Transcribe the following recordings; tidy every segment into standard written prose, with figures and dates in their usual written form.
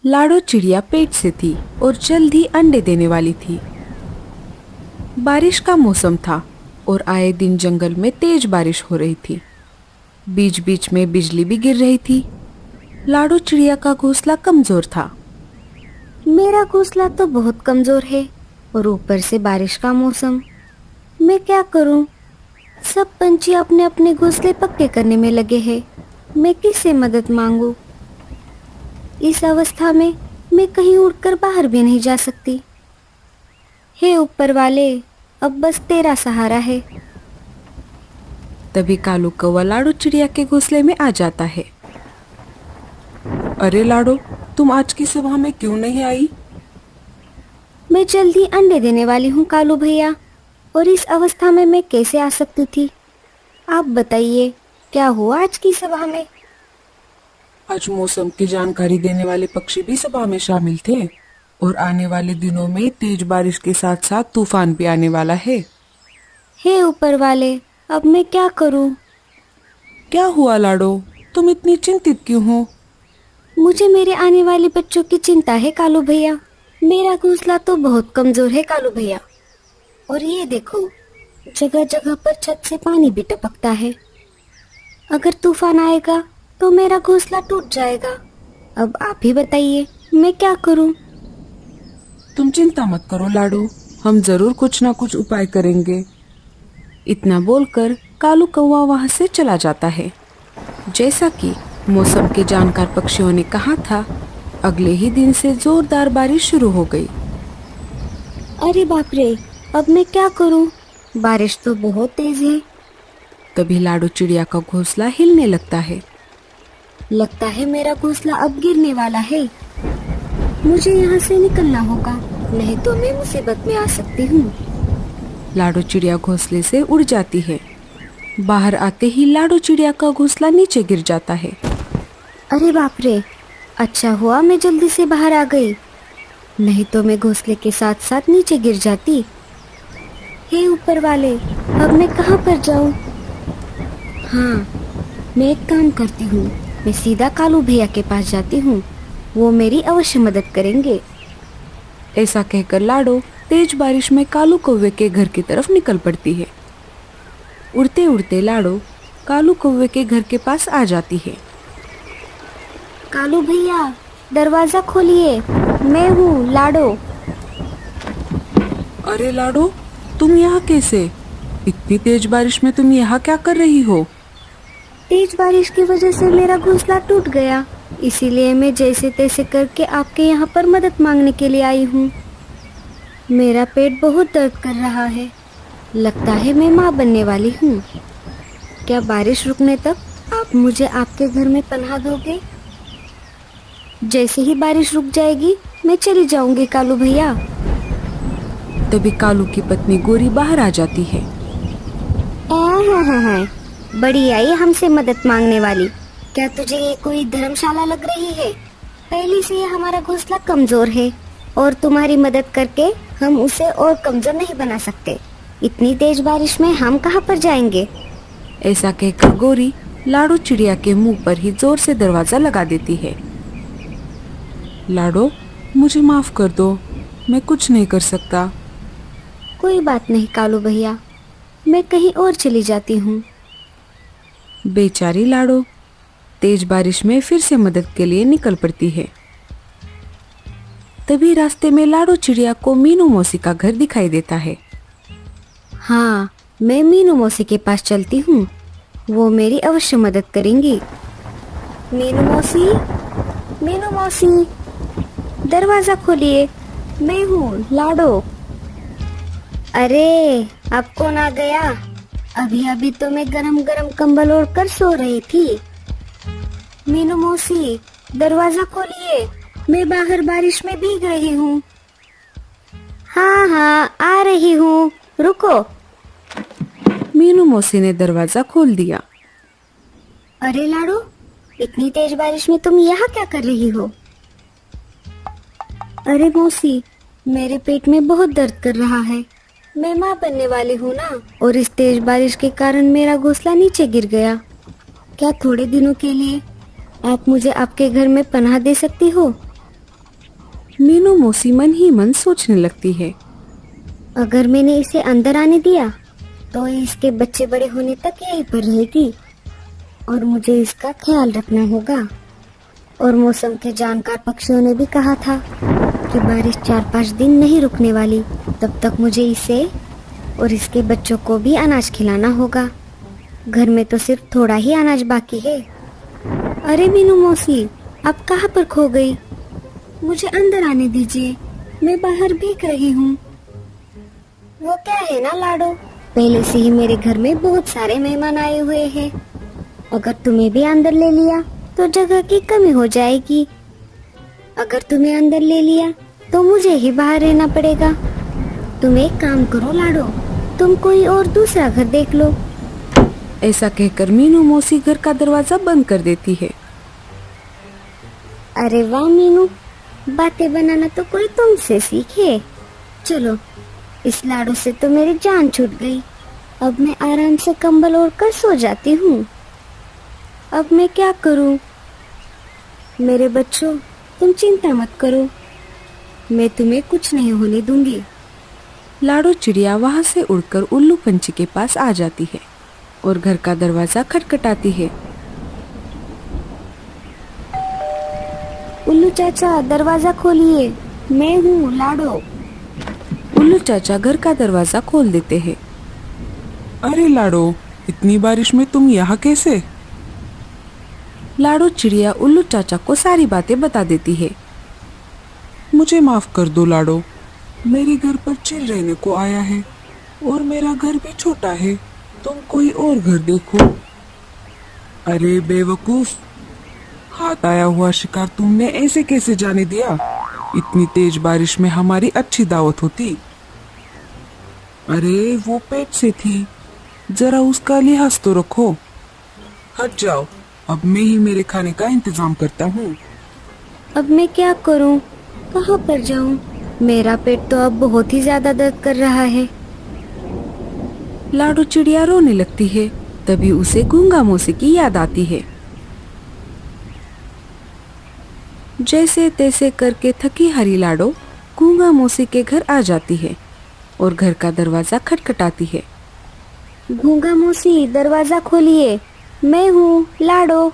लाडो चिड़िया पेट से थी और जल्द ही अंडे देने वाली थी। बारिश का मौसम था और आए दिन जंगल में तेज बारिश हो रही थी। बीच बीच में बिजली भी गिर रही थी। लाडो चिड़िया का घोंसला कमजोर था। मेरा घोंसला तो बहुत कमजोर है और ऊपर से बारिश का मौसम। मैं क्या करूं? सब पंछी अपने अपने घोंसले पक्के करने में लगे हैं। मैं किससे मदद मांगू? इस अवस्था में मैं कहीं उड़कर बाहर भी नहीं जा सकती। हे ऊपर वाले, अब बस तेरा सहारा है। तभी कालू कौवा लाडो चिड़िया के घोंसले में आ जाता है। अरे लाडो, तुम आज की सभा में क्यों नहीं आई? मैं जल्दी अंडे देने वाली हूँ कालू भैया, और इस अवस्था में मैं कैसे आ सकती थी? आप बताइए, क्या हुआ आज की सभा में? आज मौसम की जानकारी देने वाले पक्षी भी सभा में शामिल थे और आने वाले दिनों में तेज बारिश के साथ साथ तूफान भी आने वाला है। हे ऊपर वाले, अब मैं क्या करूं? क्या हुआ लाडो, तुम इतनी चिंतित क्यों हो? मुझे मेरे आने वाले बच्चों की चिंता है कालू भैया। मेरा घोंसला तो बहुत कमजोर है कालू भैया। और ये देखो, जगह जगह पर छत से पानी भी टपकता है। अगर तूफान आएगा तो मेरा घोंसला टूट जाएगा। अब आप ही बताइए, मैं क्या करूं? तुम चिंता मत करो लाडो, हम जरूर कुछ ना कुछ उपाय करेंगे। इतना बोलकर कालू कौवा वहां से चला जाता है। जैसा कि मौसम के जानकार पक्षियों ने कहा था, अगले ही दिन से जोरदार बारिश शुरू हो गई। अरे बाप रे, अब मैं क्या करूं? बारिश तो बहुत तेज है। तभी लाडो चिड़िया का घोंसला हिलने लगता है। लगता है मेरा घोंसला अब गिरने वाला है। मुझे यहाँ से निकलना होगा, नहीं तो मैं मुसीबत में आ सकती हूँ। लाडो चिड़िया घोंसले से उड़ जाती है। बाहर आते ही लाडो चिड़िया का घोंसला नीचे गिर जाता है। अरे बाप रे, अच्छा हुआ मैं जल्दी से बाहर आ गई, नहीं तो मैं घोंसले के साथ साथ नीचे गिर जाती। हे ऊपर वाले, अब मैं कहाँ पर जाऊँ? हाँ, मैं एक काम करती हूँ, मैं सीधा कालू भैया के पास जाती हूँ। वो मेरी अवश्य मदद करेंगे। ऐसा कहकर लाडो तेज बारिश में कालू कौवे के घर की तरफ निकल पड़ती है। उड़ते उड़ते लाडो कालू कौवे के घर के पास आ जाती है। कालू भैया, दरवाजा खोलिए, मैं हूँ लाडो। अरे लाडो, तुम यहाँ कैसे? इतनी तेज बारिश में तुम यहाँ क्या कर रही हो? तेज बारिश की वजह से मेरा घोंसला टूट गया, इसीलिए मैं जैसे तैसे करके आपके यहाँ पर मदद मांगने के लिए आई हूँ। मेरा पेट बहुत दर्द कर रहा है। लगता है मैं माँ बनने वाली हूँ। क्या बारिश रुकने तक आप मुझे आपके घर में पनाह दोगे? जैसे ही बारिश रुक जाएगी मैं चली जाऊंगी कालू भैया। तभी कालू की पत्नी गोरी बाहर आ जाती है। हाँ, बड़ी आई हमसे मदद मांगने वाली। क्या तुझे ये कोई धर्मशाला लग रही है? पहले से ये हमारा घोंसला कमजोर है और तुम्हारी मदद करके हम उसे और कमजोर नहीं बना सकते। इतनी तेज बारिश में हम कहाँ पर जाएंगे? ऐसा कहकर गोरी लाडो चिड़िया के मुंह पर ही जोर से दरवाजा लगा देती है। लाडो, मुझे माफ कर दो, मैं कुछ नहीं कर सकता। कोई बात नहीं कालू भैया, मैं कहीं और चली जाती हूँ। बेचारी लाडो तेज बारिश में फिर से मदद के लिए निकल पड़ती है। तभी रास्ते में लाडो चिड़िया को मीनू मौसी का घर दिखाई देता है। हाँ, मैं मीनू मौसी के पास चलती हूँ, वो मेरी अवश्य मदद करेंगी। मीनू मौसी, मीनू मौसी, दरवाजा खोलिए, मैं हूँ लाडो। अरे, अब कौन आ गया? अभी अभी तो मैं गरम गरम कंबल ओढ़ कर सो रही थी। मीनू मौसी, दरवाजा खोलिए, मैं बाहर बारिश में भीग रही हूँ। हाँ, आ रही हूँ, रुको। मीनू मौसी ने दरवाजा खोल दिया। अरे लाडो, इतनी तेज बारिश में तुम यहाँ क्या कर रही हो? अरे मौसी, मेरे पेट में बहुत दर्द कर रहा है। मैं माँ बनने वाली हूँ ना, और इस तेज बारिश के कारण मेरा घोंसला नीचे गिर गया। क्या थोड़े दिनों के लिए आप मुझे आपके घर में पनाह दे सकती हो? मीनू मौसी मन ही मन सोचने लगती है। अगर मैंने इसे अंदर आने दिया तो ये इसके बच्चे बड़े होने तक यहीं पर रहेगी और मुझे इसका ख्याल रखना होगा। और मौसम के जानकार पक्षियों ने भी कहा था कि बारिश 4-5 दिन नहीं रुकने वाली, तब तक मुझे इसे और इसके बच्चों को भी अनाज खिलाना होगा। घर में तो सिर्फ थोड़ा ही अनाज बाकी है। अरे मीनू मौसी, आप कहाँ पर खो गई? मुझे अंदर आने दीजिए, मैं बाहर भीग रही हूँ। वो क्या है ना लाडो, पहले से ही मेरे घर में बहुत सारे मेहमान आए हुए हैं। अगर तुम्हें भी अंदर ले लिया तो जगह की कमी हो जाएगी। अगर तुम्हें अंदर ले लिया तो मुझे ही बाहर रहना पड़ेगा। तुम एक काम करो लाडो, तुम कोई और दूसरा घर देख लो। ऐसा कहकर मीनू मौसी घर का दरवाजा बंद कर देती है। अरे वाह मीनू, बातें बनाना तो कोई तुमसे सीखे। चलो, इस लाडो से तो मेरी जान छूट गई। अब मैं आराम से कंबल ओढ़ कर सो जाती हूँ। अब मैं क्या करूँ? मेरे बच्चों, तुम चिंता मत करो, मैं तुम्हें कुछ नहीं होने दूंगी। लाडो चिड़िया वहाँ से उड़कर उल्लू पंछी के पास आ जाती है और घर का दरवाजा खटखटाती है। उल्लू चाचा, दरवाजा खोलिए, मैं हूँ लाडो। उल्लू चाचा घर का दरवाजा खोल देते हैं। अरे लाडो, इतनी बारिश में तुम यहाँ कैसे? लाडो चिड़िया उल्लू चाचा को सारी बातें बता देती है। मुझे माफ कर दो लाडो, मेरे घर पर चिल रहने को आया है और मेरा घर भी छोटा है, तुम कोई और घर देखो। अरे बेवकूफ, हाथ आया हुआ शिकार तुमने ऐसे कैसे जाने दिया? इतनी तेज बारिश में हमारी अच्छी दावत होती। अरे वो पेट से थी, जरा उसका लिहाज तो रखो। हट जाओ, अब मैं ही मेरे खाने का इंतजाम करता हूँ। अब मैं क्या करूँ, कहाँ पर जाऊँ? मेरा पेट तो अब बहुत ही ज्यादा दर्द कर रहा है। लाडो चिड़िया रोने लगती है। तभी उसे गूंगा मौसी की याद आती है। जैसे तैसे करके थकी हारी लाडो गूंगा मौसी के घर आ जाती है और घर का दरवाजा खटखटाती है। गूंगा मौसी, दरवाजा खोलिए, मैं हूँ लाडो।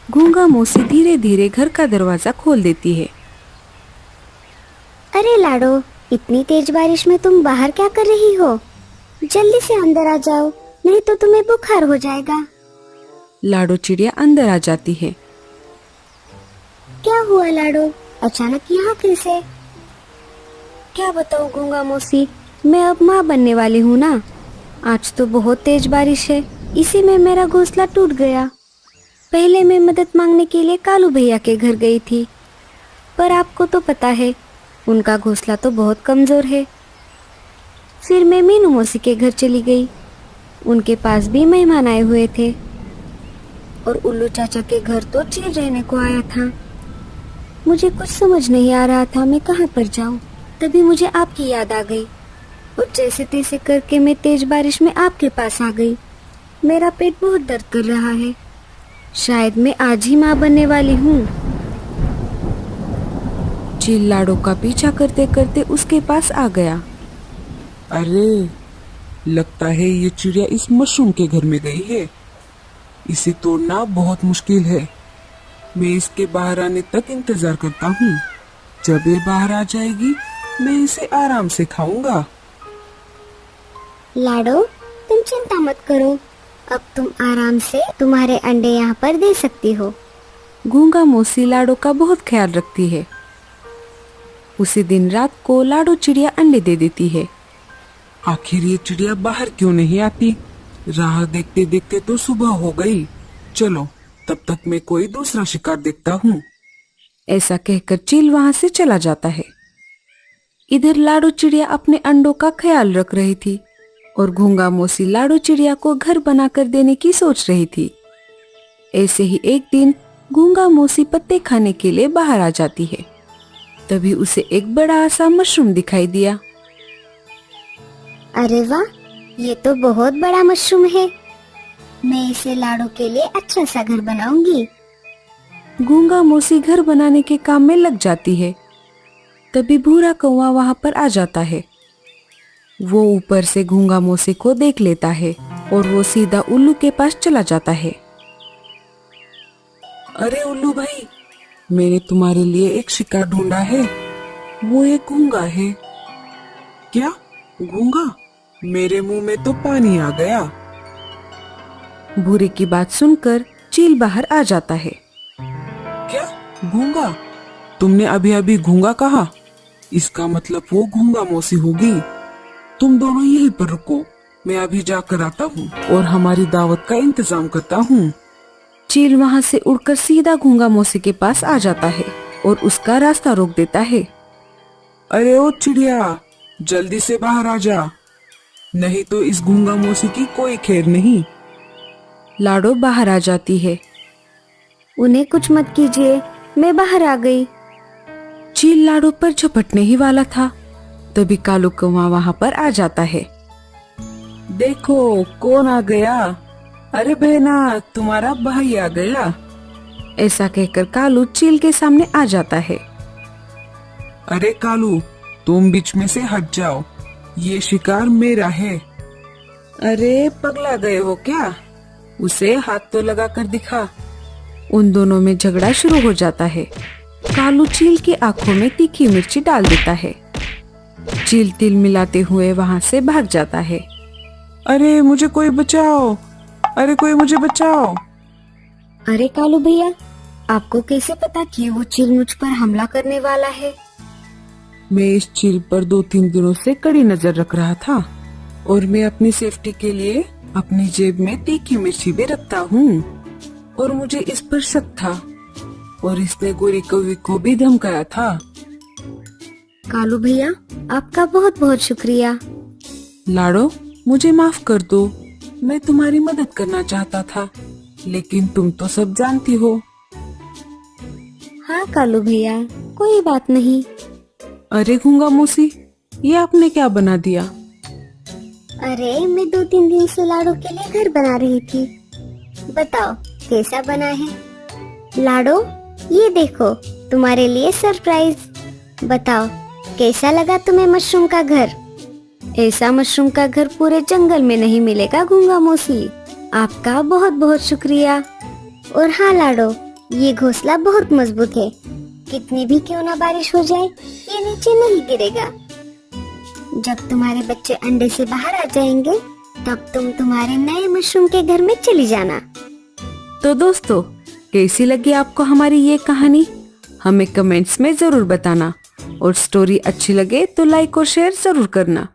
गूंगा मौसी धीरे धीरे घर का दरवाजा खोल देती है। अरे लाडो, इतनी तेज बारिश में तुम बाहर क्या कर रही हो? जल्दी से अंदर आ जाओ, नहीं तो तुम्हें बुखार हो जाएगा। लाडो चिड़िया अंदर आ जाती है। क्या हुआ लाडो, अचानक यहाँ कैसे? क्या बताऊँ गूंगा मौसी, मैं अब माँ बनने वाली हूँ ना। आज तो बहुत तेज बारिश है, इसी में मेरा घोंसला टूट गया। पहले मैं मदद मांगने के लिए कालू भैया के घर गई थी, पर आपको तो पता है उनका घोंसला तो बहुत कमजोर है। फिर मैं मीनू मौसी के घर चली गई, उनके पास भी मेहमान आए हुए थे और उल्लू चाचा के घर तो चिल रहने को आया था। मुझे कुछ समझ नहीं आ रहा था मैं कहाँ पर जाऊँ। तभी मुझे आपकी याद आ गई और जैसे तैसे करके मैं तेज बारिश में आपके पास आ गई। मेरा पेट बहुत दर्द कर रहा है, शायद मैं आज ही माँ बनने वाली हूँ। चील लाडो का पीछा करते करते उसके पास आ गया। अरे, लगता है ये चिड़िया इस मशरूम के घर में गई है। इसे तोड़ना बहुत मुश्किल है। मैं इसके बाहर आने तक इंतजार करता हूँ। जब ये बाहर आ जाएगी मैं इसे आराम से खाऊंगा। लाडो, तुम चिंता मत करो, अब तुम आराम से तुम्हारे अंडे यहाँ पर दे सकती हो। गूंगा मौसी लाडो का बहुत ख्याल रखती है। उसी दिन रात को लाडो चिड़िया अंडे दे देती है। आखिर ये चिड़िया बाहर क्यों नहीं आती? राह देखते देखते तो सुबह हो गई। चलो, तब तक मैं कोई दूसरा शिकार देखता हूँ। ऐसा कहकर चील वहां से चला जाता है। इधर लाडो चिड़िया अपने अंडों का ख्याल रख रही थी और गूंगा मौसी लाडो चिड़िया को घर बनाकर देने की सोच रही थी। ऐसे ही एक दिन गूंगा मौसी पत्ते खाने के लिए बाहर आ जाती है। तभी उसे एक बड़ा सा मशरूम दिखाई दिया। अरे वाह, ये तो बहुत बड़ा मशरूम है। मैं इसे लाडो के लिए अच्छा सा घर बनाऊंगी। गूंगा मोसी घर बनाने के काम में लग जाती है। तभी भूरा कौवा वहां पर आ जाता है। वो ऊपर से गूंगा मोसी को देख लेता है और वो सीधा उल्लू के पास चला जाता है। अरे उल्लू भाई, मैंने तुम्हारे लिए एक शिकार ढूंढा है। वो एक गूंगा है। क्या? गूंगा? मेरे मुंह में तो पानी आ गया। भूरे की बात सुनकर चील बाहर आ जाता है। क्या? गूंगा? तुमने अभी अभी गूंगा कहा? इसका मतलब वो गूंगा मौसी होगी। तुम दोनों यहीं पर रुको, मैं अभी जाकर आता हूँ और हमारी दावत का इंतजाम करता हूँ। चील वहां से उड़कर सीधा गूंगा मौसी के पास आ जाता है और उसका रास्ता रोक देता है। अरे ओ चिड़िया, जल्दी से बाहर आ जा, नहीं तो इस गूंगा मौसी की कोई खैर नहीं। लाडो बाहर आ जाती है। उन्हें कुछ मत कीजिए, मैं बाहर आ गई। चील लाडो पर झपटने ही वाला था, तभी कालू कौवा वहां पर आ जाता है। देखो कौन आ गया। अरे बहना, तुम्हारा भाई आ गया। ऐसा कहकर कालू चील के सामने आ जाता है। अरे कालू, तुम बीच में से हट जाओ, ये शिकार मेरा है। अरे पगला गए हो क्या? उसे हाथ तो लगा कर दिखा। उन दोनों में झगड़ा शुरू हो जाता है। कालू चील की आंखों में तीखी मिर्ची डाल देता है। चील तिल मिलाते हुए वहां से भाग जाता है। अरे मुझे कोई बचाओ, अरे कोई मुझे बचाओ। अरे कालू भैया, आपको कैसे पता कि वो चील मुझ पर हमला करने वाला है? मैं इस चील पर 2-3 दिनों से कड़ी नजर रख रहा था और मैं अपनी सेफ्टी के लिए अपनी जेब में तीखी मिर्ची भी रखता हूँ और मुझे इस पर शक था और इसने गोरी कौवी को भी धमकाया था। कालू भैया, आपका बहुत बहुत शुक्रिया। लाडो, मुझे माफ कर दो, मैं तुम्हारी मदद करना चाहता था, लेकिन तुम तो सब जानती हो। हाँ कालू भैया, कोई बात नहीं। अरे गूंगा मौसी, ये आपने क्या बना दिया? अरे मैं 2-3 दिन से लाडो के लिए घर बना रही थी। बताओ कैसा बना है? लाडो, ये देखो तुम्हारे लिए सरप्राइज। बताओ कैसा लगा तुम्हें मशरूम का घर? ऐसा मशरूम का घर पूरे जंगल में नहीं मिलेगा गूंगा मौसी। आपका बहुत बहुत शुक्रिया। और हाँ लाडो, ये घोंसला बहुत मजबूत है, कितनी भी क्यों ना बारिश हो जाए ये नीचे नहीं गिरेगा। जब तुम्हारे बच्चे अंडे से बाहर आ जाएंगे तब तुम तुम्हारे नए मशरूम के घर में चली जाना। तो दोस्तों, कैसी लगी आपको हमारी ये कहानी? हमें कमेंट्स में जरूर बताना और स्टोरी अच्छी लगे तो लाइक और शेयर जरूर करना।